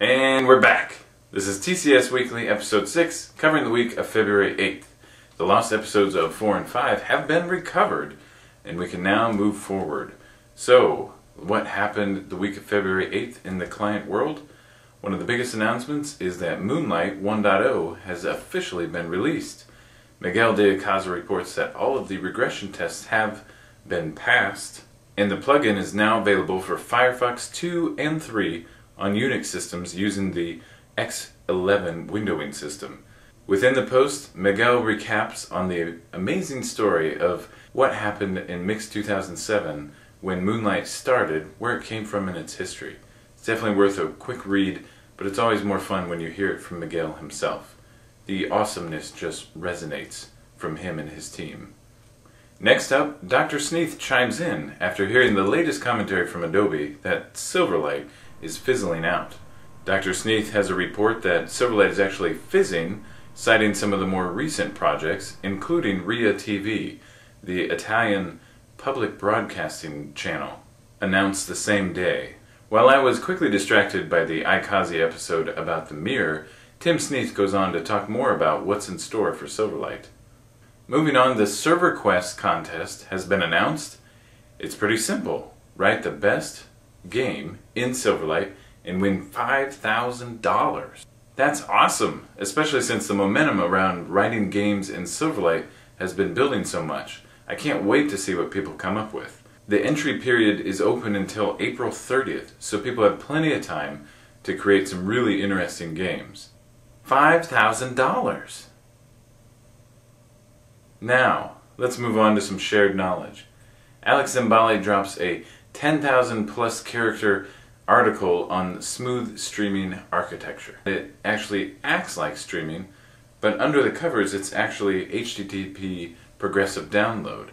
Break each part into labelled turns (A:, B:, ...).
A: And we're back. This is TCS Weekly episode 6, covering the week of February 8th. The lost episodes of 4 and 5 have been recovered, and we can now move forward. So, what happened the week of February 8th in the client world? One of the biggest announcements is that Moonlight 1.0 has officially been released. Miguel de Icaza reports that all of the regression tests have been passed, and the plugin is now available for Firefox 2 and 3 on Unix systems using the X11 windowing system. Within the post, Miguel recaps on the amazing story of what happened in Mix 2007 when Moonlight started, where it came from in its history. It's definitely worth a quick read, but it's always more fun when you hear it from Miguel himself. The awesomeness just resonates from him and his team. Next up, Dr. Sneath chimes in after hearing the latest commentary from Adobe that Silverlight is fizzling out. Dr. Sneath has a report that Silverlight is actually fizzing, citing some of the more recent projects, including RIA TV, the Italian public broadcasting channel, announced the same day. While I was quickly distracted by the iCazi episode about the mirror, Tim Sneath goes on to talk more about what's in store for Silverlight. Moving on, the ServerQuest Contest has been announced. It's pretty simple. Write the best game in Silverlight and win $5,000. That's awesome, especially since the momentum around writing games in Silverlight has been building so much. I can't wait to see what people come up with. The entry period is open until April 30th, so people have plenty of time to create some really interesting games. $5,000! Now, let's move on to some shared knowledge. Alex Zambali drops a 10,000 plus character article on smooth streaming architecture. It actually acts like streaming, but under the covers it's actually HTTP progressive download.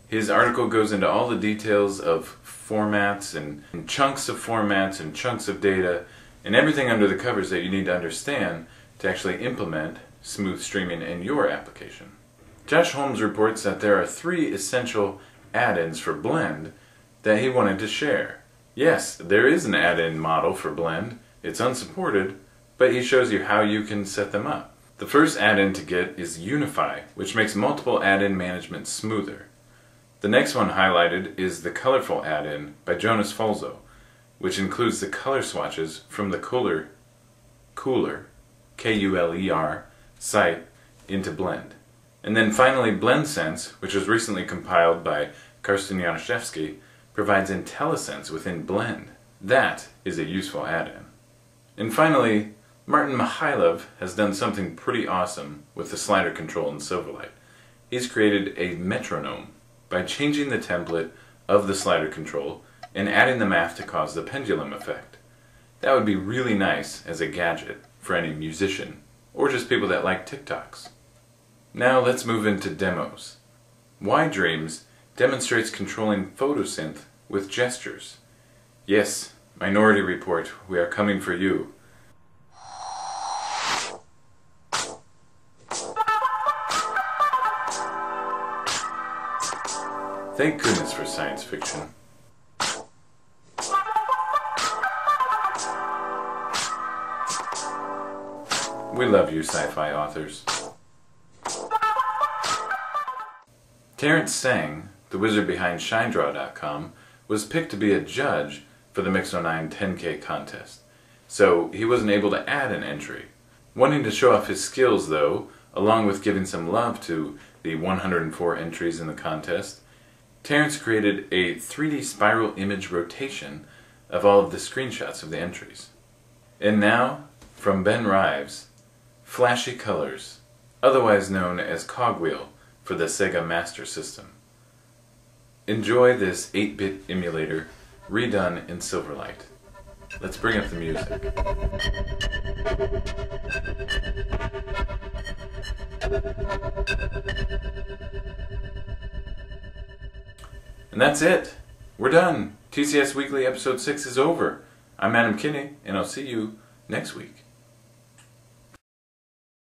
A: His article goes into all the details of formats and chunks of formats and chunks of data and everything under the covers that you need to understand to actually implement smooth streaming in your application. Josh Holmes reports that there are 3 essential add-ins for Blend that he wanted to share. Yes, there is an add-in model for Blend. It's unsupported, but he shows you how you can set them up. The first add-in to get is Unify, which makes multiple add-in management smoother. The next one highlighted is the Colorful add-in by Jonas Falzo, which includes the color swatches from the Cooler, K-U-L-E-R, site into Blend. And then finally BlendSense, which was recently compiled by Karsten Januszewski, provides IntelliSense within Blend. That is a useful add-in. And finally, Martin Mikhailov has done something pretty awesome with the slider control in Silverlight. He's created a metronome by changing the template of the slider control and adding the math to cause the pendulum effect. That would be really nice as a gadget for any musician, or just people that like TikToks. Now let's move into demos. YDreams demonstrates controlling PhotoSynth with gestures. Yes, Minority Report, we are coming for you. Thank goodness for science fiction. We love you, sci-fi authors. Terrence Sang, the wizard behind ShineDraw.com, was picked to be a judge for the Mix09 10K contest, so he wasn't able to add an entry. Wanting to show off his skills though, along with giving some love to the 104 entries in the contest, Terrence created a 3D spiral image rotation of all of the screenshots of the entries. And now, from Ben Rives, Flashy Colors, otherwise known as Cogwheel for the Sega Master System. Enjoy this 8-bit emulator redone in Silverlight. Let's bring up the music. And that's it. We're done. TCS Weekly episode 6 is over. I'm Adam Kinney, and I'll see you next week.